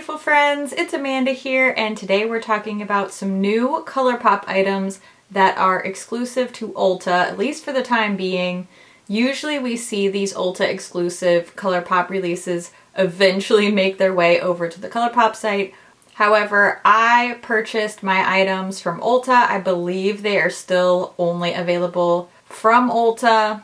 beautiful friends, it's Amanda here, and today we're talking about some new ColourPop items that are exclusive to Ulta, at least for the time being. Usually we see these Ulta exclusive ColourPop releases eventually make their way over to the ColourPop site. However, I purchased my items from Ulta. I believe they are still only available from Ulta.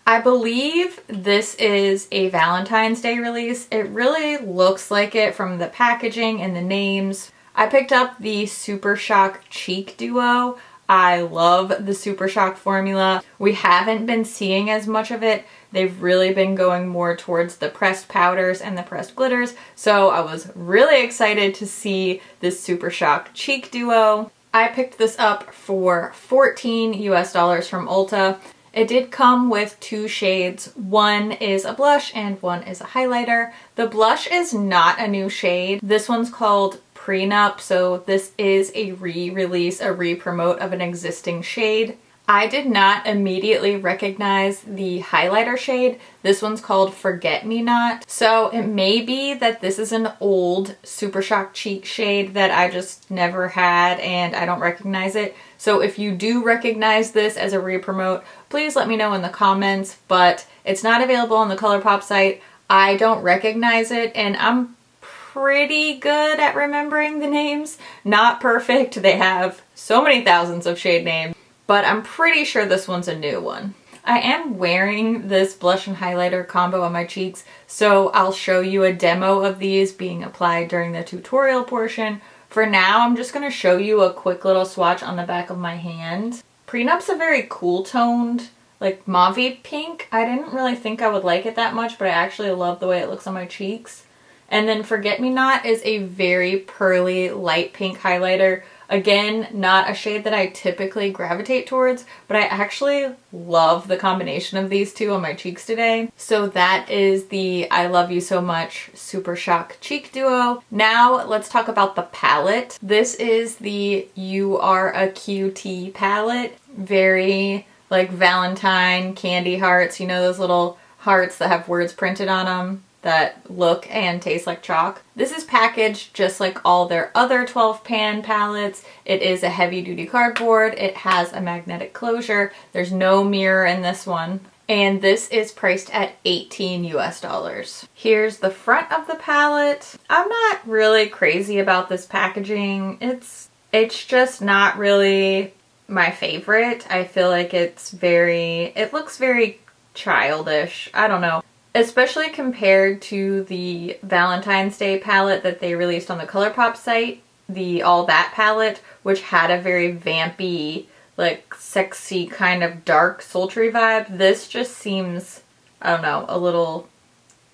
I believe this is a Valentine's Day release. It really looks like it from the packaging and the names. I picked up the Super Shock Cheek Duo. I love the Super Shock formula. We haven't been seeing as much of it. They've really been going more towards the pressed powders and the pressed glitters. So I was really excited to see this Super Shock Cheek Duo. I picked this up for $14 US from Ulta. It did come with two shades. One is a blush and one is a highlighter. The blush is not a new shade. This one's called Prenup, so this is a re-release, a re-promote of an existing shade. I did not immediately recognize the highlighter shade. This one's called Forget Me Not. So it may be that this is an old Super Shock Cheek shade that I just never had and I don't recognize it. So if you do recognize this as a re-promote, please let me know in the comments, but it's not available on the ColourPop site. I don't recognize it, and I'm pretty good at remembering the names. Not perfect. They have so many thousands of shade names, but I'm pretty sure this one's a new one. I am wearing this blush and highlighter combo on my cheeks, so I'll show you a demo of these being applied during the tutorial portion. For now, I'm just going to show you a quick little swatch on the back of my hand. Prenup's a very cool toned, like mauve pink. I didn't really think I would like it that much, but I actually love the way it looks on my cheeks. And then Forget Me Not is a very pearly light pink highlighter. Again, not a shade that I typically gravitate towards, but I actually love the combination of these two on my cheeks today. So that is the I Love You So Much Super Shock Cheek Duo. Now let's talk about the palette. This is the You Are a Cutie palette. Very like Valentine candy hearts, you know, those little hearts that have words printed on them that look and taste like chalk. This is packaged just like all their other 12 pan palettes. It is a heavy duty cardboard. It has a magnetic closure. There's no mirror in this one. And this is priced at $18 US. Here's the front of the palette. I'm not really crazy about this packaging. It's just not really my favorite. I feel like it looks very childish. I don't know. Especially compared to the Valentine's Day palette that they released on the ColourPop site, the All That palette, which had a very vampy, like sexy kind of dark sultry vibe. This just seems, I don't know, a little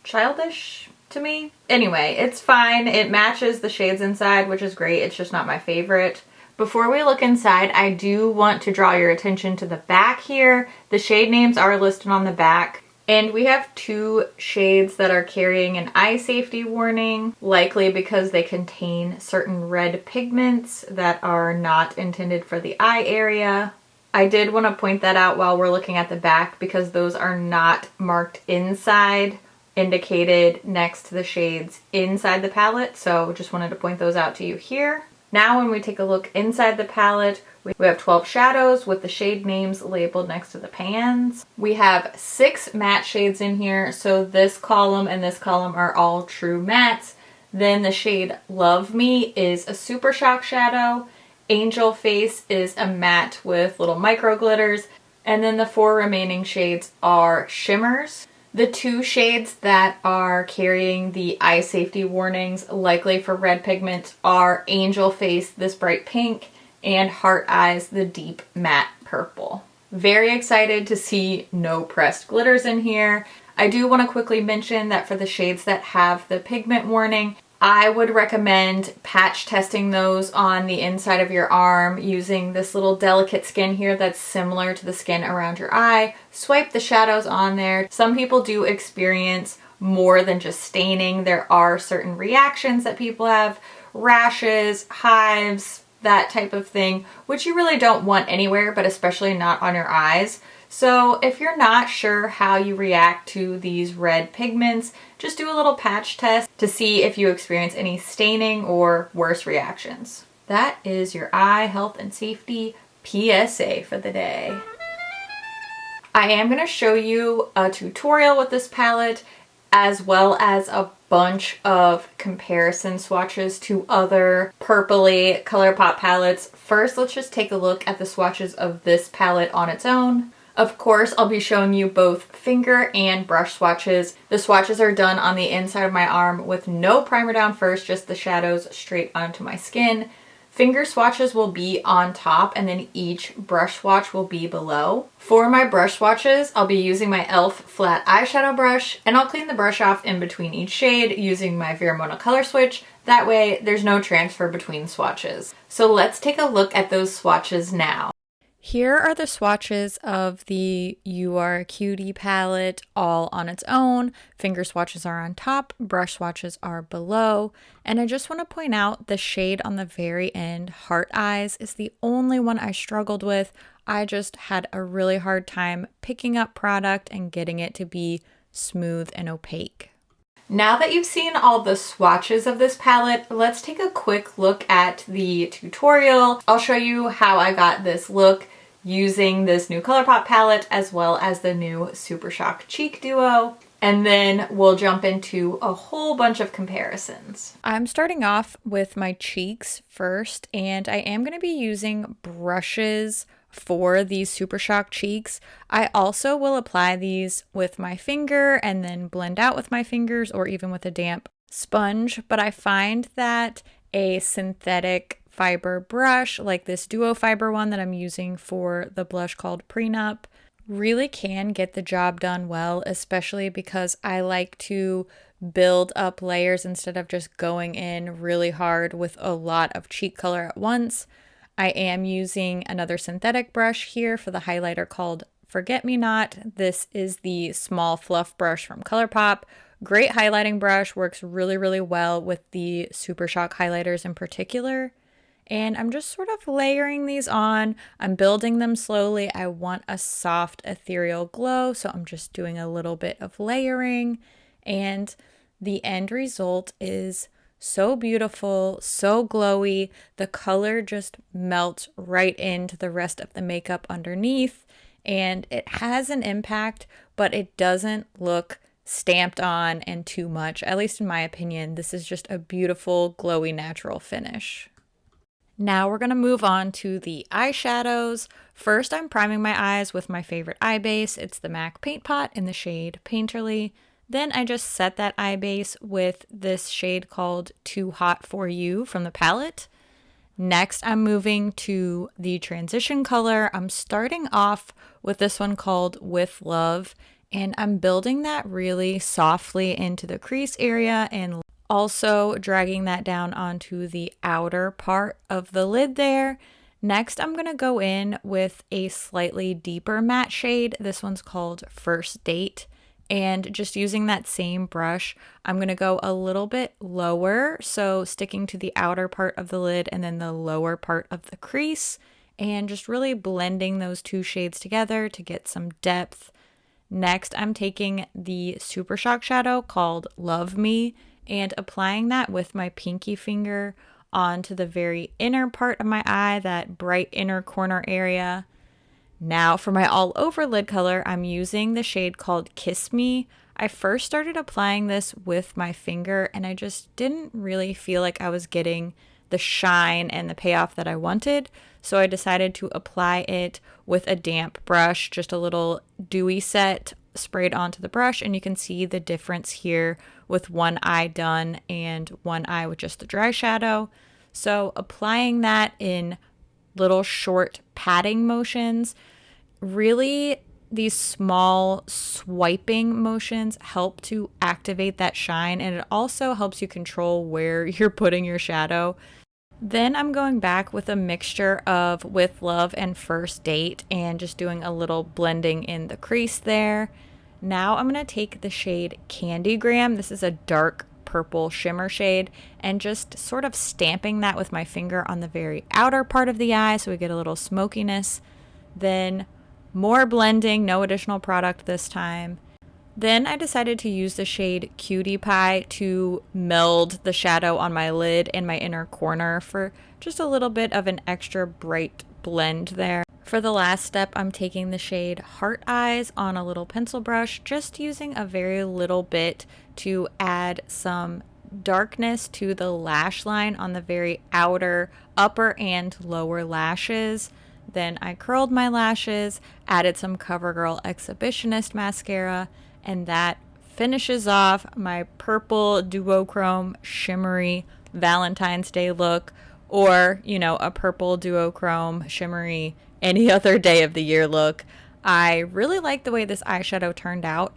childish to me. Anyway, it's fine. It matches the shades inside, which is great. It's just not my favorite. Before we look inside, I do want to draw your attention to the back here. The shade names are listed on the back. And we have two shades that are carrying an eye safety warning, likely because they contain certain red pigments that are not intended for the eye area. I did want to point that out while we're looking at the back because those are not marked inside, indicated next to the shades inside the palette. So just wanted to point those out to you here. Now when we take a look inside the palette, we have 12 shadows with the shade names labeled next to the pans. We have 6 matte shades in here, so this column and this column are all true mattes. Then the shade Love Me is a Super Shock shadow. Angel Face is a matte with little micro glitters. And then the 4 remaining shades are shimmers. The 2 shades that are carrying the eye safety warnings, likely for red pigment, are Angel Face, this bright pink, and Heart Eyes, the deep matte purple. Very excited to see no pressed glitters in here. I do want to quickly mention that for the shades that have the pigment warning, I would recommend patch testing those on the inside of your arm using this little delicate skin here that's similar to the skin around your eye. Swipe the shadows on there. Some people do experience more than just staining. There are certain reactions that people have, rashes, hives, that type of thing, which you really don't want anywhere, but especially not on your eyes. So if you're not sure how you react to these red pigments, just do a little patch test to see if you experience any staining or worse reactions. That is your eye health and safety PSA for the day. I am going to show you a tutorial with this palette, as well as a bunch of comparison swatches to other purpley ColourPop palettes. First, let's just take a look at the swatches of this palette on its own. Of course, I'll be showing you both finger and brush swatches. The swatches are done on the inside of my arm with no primer down first, just the shadows straight onto my skin. Finger swatches will be on top, and then each brush swatch will be below. For my brush swatches, I'll be using my e.l.f. flat eyeshadow brush, and I'll clean the brush off in between each shade using my Vermona color switch. That way, there's no transfer between swatches. So let's take a look at those swatches now. Here are the swatches of the You Are a Cutie palette all on its own. Finger swatches are on top, brush swatches are below. And I just want to point out the shade on the very end, Heart Eyes, is the only one I struggled with. I just had a really hard time picking up product and getting it to be smooth and opaque. Now that you've seen all the swatches of this palette, let's take a quick look at the tutorial. I'll show you how I got this look using this new ColourPop palette, as well as the new Super Shock Cheek Duo. And then we'll jump into a whole bunch of comparisons. I'm starting off with my cheeks first, and I am going to be using brushes for these Super Shock cheeks. I also will apply these with my finger and then blend out with my fingers or even with a damp sponge, but I find that a synthetic fiber brush like this duo fiber one that I'm using for the blush called Prenup really can get the job done well, especially because I like to build up layers instead of just going in really hard with a lot of cheek color at once. I am using another synthetic brush here for the highlighter called Forget Me Not. This is the small fluff brush from ColourPop. Great highlighting brush, works really, really well with the Super Shock highlighters in particular. And I'm just sort of layering these on. I'm building them slowly. I want a soft ethereal glow, so I'm just doing a little bit of layering. And the end result is so beautiful, so glowy. The color just melts right into the rest of the makeup underneath. And it has an impact, but it doesn't look stamped on and too much. At least in my opinion, this is just a beautiful, glowy, natural finish. Now we're going to move on to the eyeshadows. First, I'm priming my eyes with my favorite eye base. It's the MAC Paint Pot in the shade Painterly. Then I just set that eye base with this shade called Too Hot For You from the palette. Next, I'm moving to the transition color. I'm starting off with this one called With Love, and I'm building that really softly into the crease area and also dragging that down onto the outer part of the lid there. Next, I'm going to go in with a slightly deeper matte shade. This one's called First Date. And just using that same brush, I'm going to go a little bit lower. So sticking to the outer part of the lid and then the lower part of the crease. And just really blending those two shades together to get some depth. Next, I'm taking the Super Shock shadow called Love Me and applying that with my pinky finger onto the very inner part of my eye, that bright inner corner area. Now for my all over lid color, I'm using the shade called Kiss Me. I first started applying this with my finger and I just didn't really feel like I was getting the shine and the payoff that I wanted. So I decided to apply it with a damp brush, just a little dewy set sprayed onto the brush, and you can see the difference here with one eye done and one eye with just the dry shadow. So applying that in little short patting motions, really these small swiping motions help to activate that shine, and it also helps you control where you're putting your shadow. Then I'm going back with a mixture of With Love and First Date and just doing a little blending in the crease there. Now I'm going to take the shade Candygram. This is a dark purple shimmer shade and just sort of stamping that with my finger on the very outer part of the eye so we get a little smokiness. Then more blending, no additional product this time. Then I decided to use the shade Cutie Pie to meld the shadow on my lid and my inner corner for just a little bit of an extra bright blend there. For the last step, I'm taking the shade Heart Eyes on a little pencil brush, just using a very little bit to add some darkness to the lash line on the very outer upper and lower lashes. Then I curled my lashes, added some CoverGirl Exhibitionist mascara, and that finishes off my purple duochrome shimmery Valentine's Day look, or, you know, a purple duochrome shimmery any other day of the year look. I really like the way this eyeshadow turned out.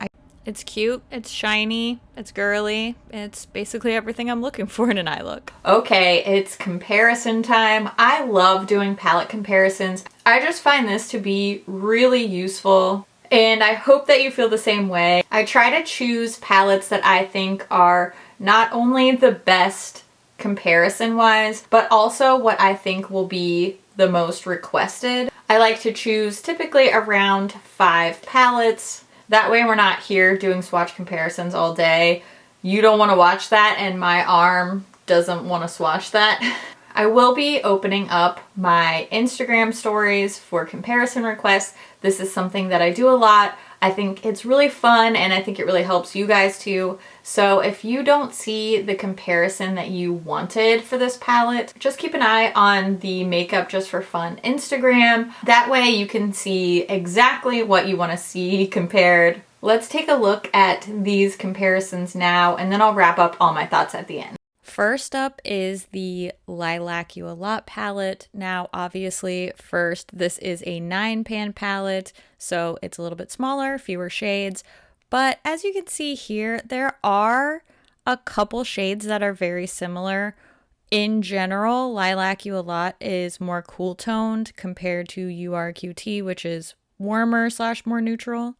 It's cute, it's shiny, it's girly, it's basically everything I'm looking for in an eye look. Okay, it's comparison time. I love doing palette comparisons. I just find this to be really useful, and I hope that you feel the same way. I try to choose palettes that I think are not only the best comparison-wise, but also what I think will be the most requested. I like to choose typically around 5 palettes. That way we're not here doing swatch comparisons all day. You don't want to watch that, and my arm doesn't want to swatch that. I will be opening up my Instagram stories for comparison requests. This is something that I do a lot. I think it's really fun, and I think it really helps you guys too. So if you don't see the comparison that you wanted for this palette, just keep an eye on the Makeup.Just.For.Fun Instagram. That way you can see exactly what you want to see compared. Let's take a look at these comparisons now, and then I'll wrap up all my thoughts at the end. First up is the Lilac You A Lot palette. Now, obviously, first, this is a 9-pan palette, so it's a little bit smaller, fewer shades. But as you can see here, there are a couple shades that are very similar. In general, Lilac You A Lot is more cool toned compared to URQT, which is warmer / more neutral.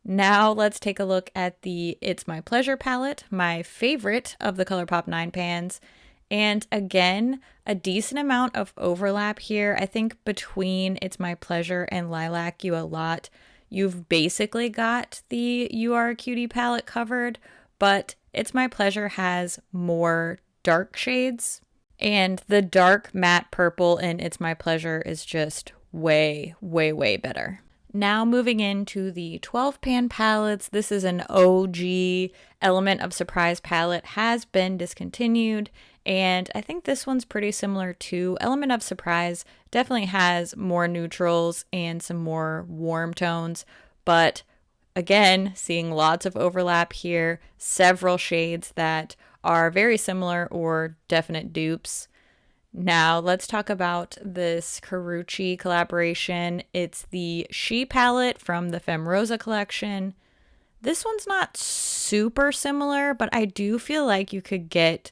Now let's take a look at the It's My Pleasure palette, my favorite of the ColourPop 9 pans. And again, a decent amount of overlap here. I think between It's My Pleasure and Lilac You A Lot, you've basically got the You Are a Cutie palette covered, but It's My Pleasure has more dark shades. And the dark matte purple in It's My Pleasure is just way, way, way better. Now moving into the 12-pan palettes, this is an OG Element of Surprise palette, has been discontinued, and I think this one's pretty similar too. Element of Surprise definitely has more neutrals and some more warm tones, but again, seeing lots of overlap here, several shades that are very similar or definite dupes. Now let's talk about this Carucci collaboration. It's the She palette from the Femme Rosa collection. This one's not super similar, but I do feel like you could get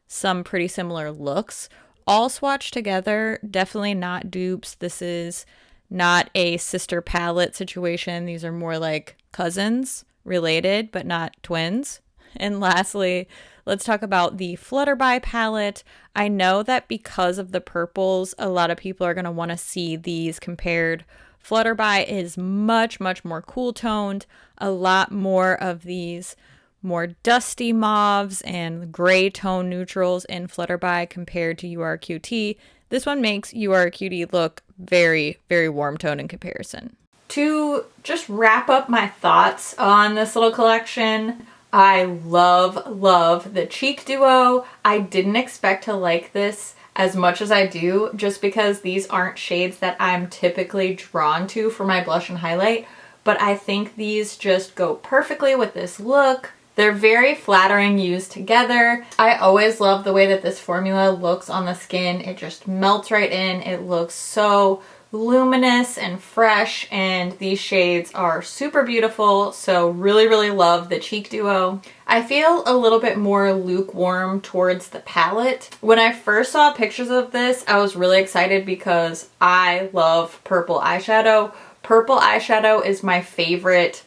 some pretty similar looks. All swatched together, definitely not dupes. This is not a sister palette situation. These are more like cousins, related, but not twins. And lastly, let's talk about the Flutterby palette. I know that because of the purples, a lot of people are going to want to see these compared. Flutterby is much, much more cool toned, a lot more of these more dusty mauves and gray tone neutrals in Flutterby compared to URQT. This one makes URQT look very, very warm tone in comparison. To just wrap up my thoughts on this little collection, I love the cheek duo. I didn't expect to like this as much as I do, just because these aren't shades that I'm typically drawn to for my blush and highlight, but I think these just go perfectly with this look. They're very flattering used together. I always love the way that this formula looks on the skin. It just melts right in. It looks so luminous and fresh, and these shades are super beautiful, so really love the cheek duo. I feel a little bit more lukewarm towards the palette. When I first saw pictures of this, I was really excited because I love purple eyeshadow. Purple eyeshadow is my favorite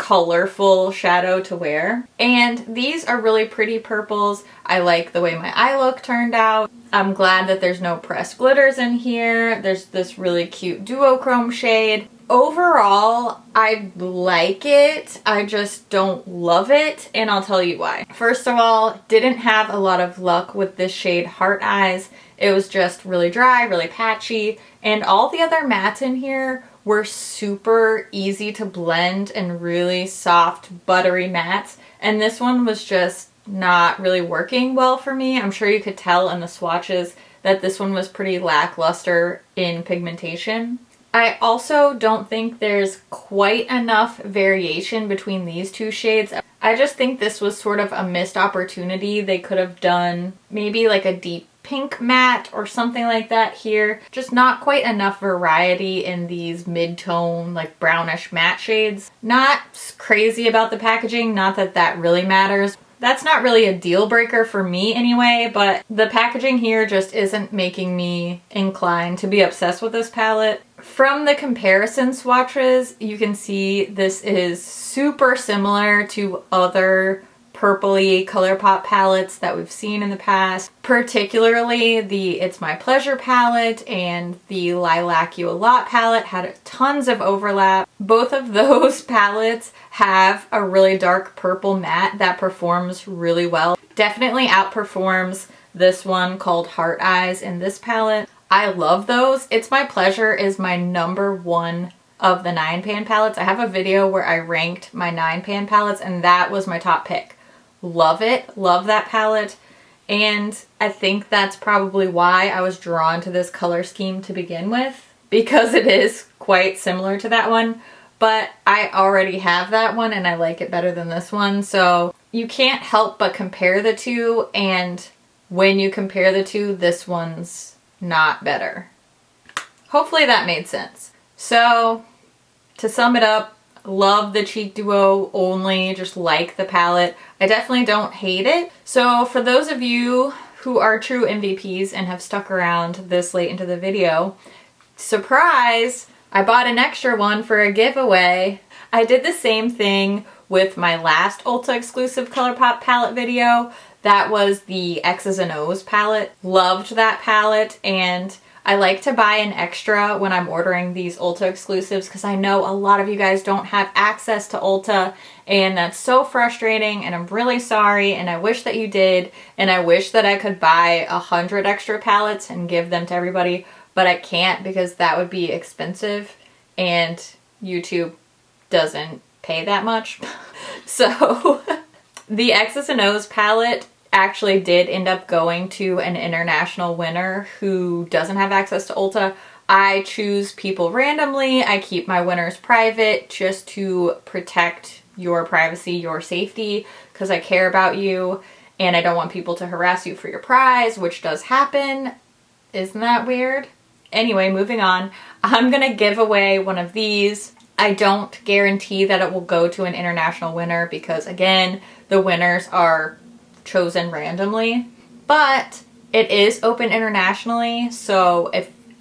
colorful shadow to wear. And these are really pretty purples. I like the way my eye look turned out. I'm glad that there's no pressed glitters in here. There's this really cute duochrome shade. Overall, I like it. I just don't love it, and I'll tell you why. First of all, didn't have a lot of luck with this shade Heart Eyes. It was just really dry, really patchy, and all the other mattes in here were super easy to blend and really soft, buttery mattes, and this one was just not really working well for me. I'm sure you could tell in the swatches that this one was pretty lackluster in pigmentation. I also don't think there's quite enough variation between these two shades. I just think this was sort of a missed opportunity. They could have done maybe like a deep pink matte or something like that here. Just not quite enough variety in these mid-tone, like brownish matte shades. Not crazy about the packaging, not that that really matters. That's not really a deal breaker for me anyway, but the packaging here just isn't making me inclined to be obsessed with this palette. From the comparison swatches, you can see this is super similar to other purpley ColourPop palettes that we've seen in the past, particularly the It's My Pleasure palette and the Lilac You A Lot palette had tons of overlap. Both of those palettes have a really dark purple matte that performs really well. Definitely outperforms this one called Heart Eyes in this palette. I love those. It's My Pleasure is my #1 of the 9-pan palettes. I have a video where I ranked my 9-pan palettes and that was my top pick. Love it. Love that palette. And I think that's probably why I was drawn to this color scheme to begin with, because it is quite similar to that one. But I already have that one and I like it better than this one. So you can't help but compare the two, and when you compare the two, this one's not better. Hopefully that made sense. So to sum it up, love the cheek duo only, just like the palette. I definitely don't hate it. So for those of you who are true MVPs and have stuck around this late into the video, surprise! I bought an extra one for a giveaway. I did the same thing with my last Ulta exclusive ColourPop palette video. That was the X's and O's palette. Loved that palette, and I like to buy an extra when I'm ordering these Ulta exclusives because I know a lot of you guys don't have access to Ulta, and that's so frustrating, and I'm really sorry, and I wish that you did, and I wish that I could buy 100 extra palettes and give them to everybody, but I can't because that would be expensive and YouTube doesn't pay that much. So the X's and O's palette actually did end up going to an international winner who doesn't have access to Ulta. I choose people randomly. I keep my winners private just to protect your privacy, your safety, because I care about you and I don't want people to harass you for your prize, which does happen. Isn't that weird? Anyway, moving on. I'm gonna give away one of these. I don't guarantee that it will go to an international winner because, again, the winners are chosen randomly, but it is open internationally, so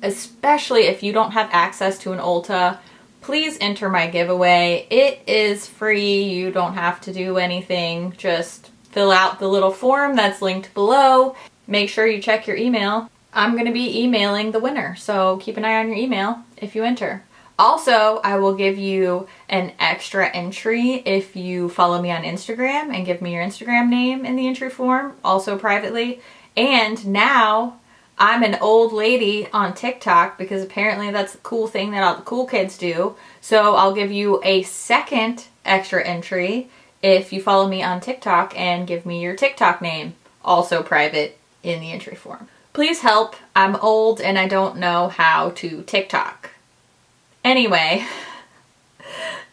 especially if you don't have access to an Ulta, please enter my giveaway. It is free. You don't have to do anything. Just fill out the little form that's linked below. Make sure you check your email. I'm going to be emailing the winner, so keep an eye on your email if you enter. Also, I will give you an extra entry if you follow me on Instagram and give me your Instagram name in the entry form, also privately. And now I'm an old lady on TikTok because apparently that's the cool thing that all the cool kids do. So I'll give you a second extra entry if you follow me on TikTok and give me your TikTok name, also private in the entry form. Please help. I'm old and I don't know how to TikTok. Anyway,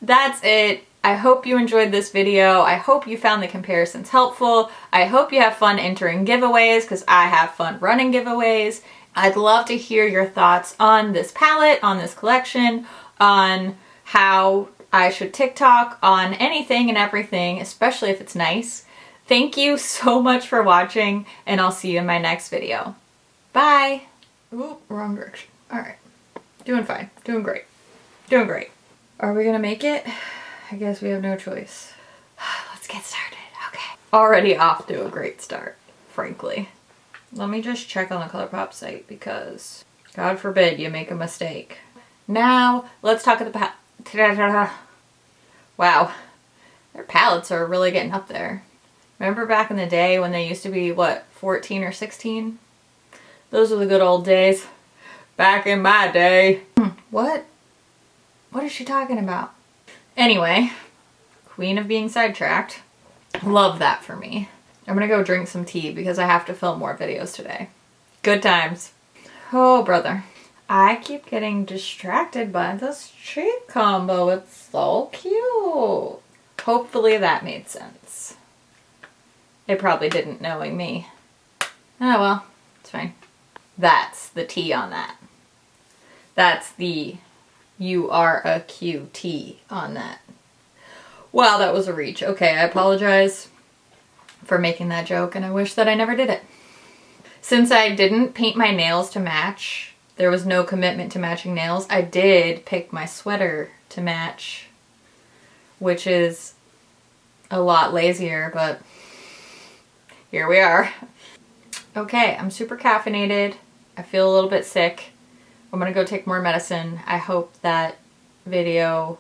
that's it. I hope you enjoyed this video. I hope you found the comparisons helpful. I hope you have fun entering giveaways because I have fun running giveaways. I'd love to hear your thoughts on this palette, on this collection, on how I should TikTok, on anything and everything, especially if it's nice. Thank you so much for watching, and I'll see you in my next video. Bye! Ooh, wrong direction. Alright. Doing fine. Doing great. Doing great. Are we gonna make it? I guess we have no choice. Let's get started. Okay. Already off to a great start, frankly. Let me just check on the ColourPop site because God forbid you make a mistake. Now, let's talk at the wow. Their palettes are really getting up there. Remember back in the day when they used to be, what, 14 or 16? Those were the good old days. Back in my day. What? What is she talking about? Anyway, queen of being sidetracked. Love that for me. I'm gonna go drink some tea because I have to film more videos today. Good times. Oh, brother. I keep getting distracted by this cheek combo. It's so cute. Hopefully that made sense. It probably didn't, knowing me. Oh well, it's fine. That's the T on that. That's the "you are a QT" on that. Wow, that was a reach. Okay, I apologize for making that joke and I wish that I never did it. Since I didn't paint my nails to match, there was no commitment to matching nails, I did pick my sweater to match, which is a lot lazier, but here we are. Okay, I'm super caffeinated. I feel a little bit sick. I'm gonna go take more medicine. I hope that video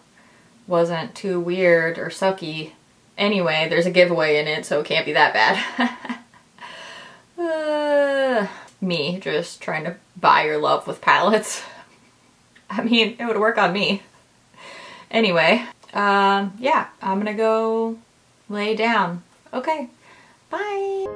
wasn't too weird or sucky. Anyway, there's a giveaway in it, so it can't be that bad. Me just trying to buy your love with palettes. I mean, it would work on me. Anyway, yeah, I'm gonna go lay down. Okay, bye.